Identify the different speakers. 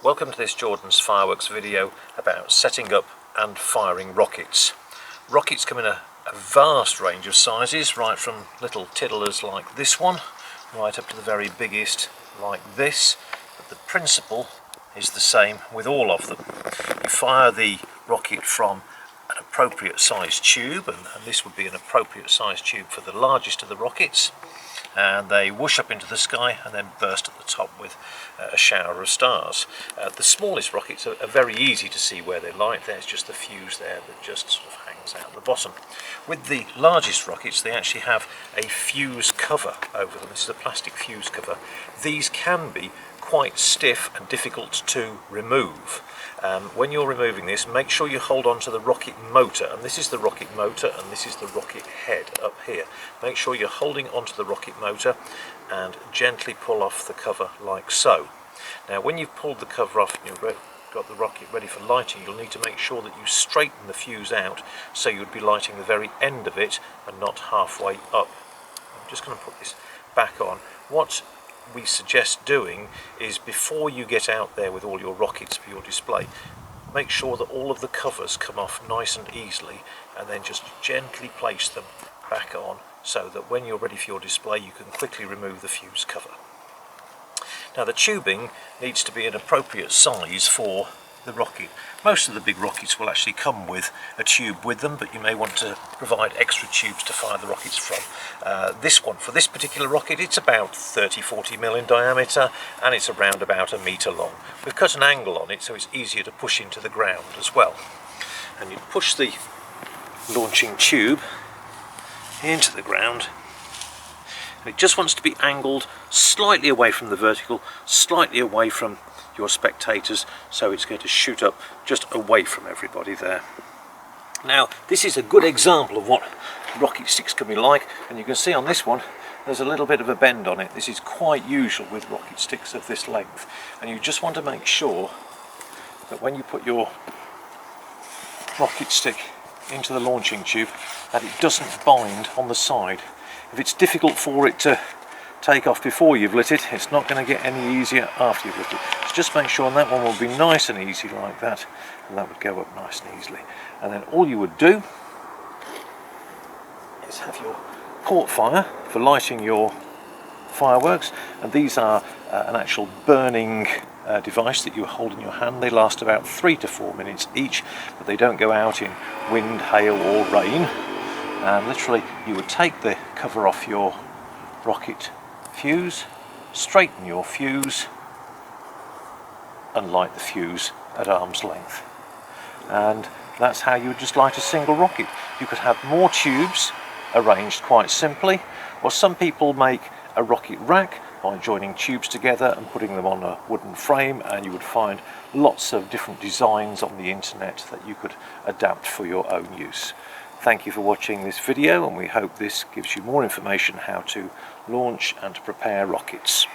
Speaker 1: Welcome to this Jordan's Fireworks video about setting up and firing rockets. Rockets come in a vast range of sizes, right from little tiddlers like this one, right up to the very biggest like this, but the principle is the same with all of them. You fire the rocket from an appropriate size tube, and this would be an appropriate size tube for the largest of the rockets, and they whoosh up into the sky and then burst at the top with a shower of stars. The smallest rockets are very easy to see where they light. There's just the fuse there that just sort of hangs out the bottom. With the largest rockets, they actually have a fuse cover over them. This is a plastic fuse cover. These can be quite stiff and difficult to remove. When you're removing this, make sure you hold on to the rocket motor, and this is the rocket motor and this is the rocket head up here. Make sure you're holding onto the rocket motor and gently pull off the cover like so. Now when you've pulled the cover off and you've got the rocket ready for lighting, you'll need to make sure that you straighten the fuse out so you'd be lighting the very end of it and not halfway up. I'm just going to put this back on. What we suggest doing is, before you get out there with all your rockets for your display, make sure that all of the covers come off nice and easily, and then just gently place them back on so that when you're ready for your display you can quickly remove the fuse cover. Now the tubing needs to be an appropriate size for the rocket. Most of the big rockets will actually come with a tube with them, but you may want to provide extra tubes to fire the rockets from. This one, for this particular rocket, it's about 30-40 mil in diameter and it's around about a metre long. We've cut an angle on it so it's easier to push into the ground as well. And you push the launching tube into the ground. It just wants to be angled slightly away from the vertical, slightly away from your spectators, so it's going to shoot up just away from everybody there. Now this is a good example of what rocket sticks can be like, and you can see on this one there's a little bit of a bend on it. This is quite usual with rocket sticks of this length, and you just want to make sure that when you put your rocket stick into the launching tube that it doesn't bind on the side. If it's difficult for it to take off before you've lit it, it's not going to get any easier after you've lit it. So just make sure, and that one will be nice and easy like that, and that would go up nice and easily. And then all you would do is have your port fire for lighting your fireworks, and these are an actual burning device that you hold in your hand. They last about 3 to 4 minutes each, but they don't go out in wind, hail or rain. And literally you would take the cover off your rocket fuse, straighten your fuse and light the fuse at arm's length, and that's how you would just light a single rocket. You could have more tubes arranged quite simply, or some people make a rocket rack by joining tubes together and putting them on a wooden frame, and you would find lots of different designs on the internet that you could adapt for your own use. Thank you for watching this video, and we hope this gives you more information how to launch and to prepare rockets.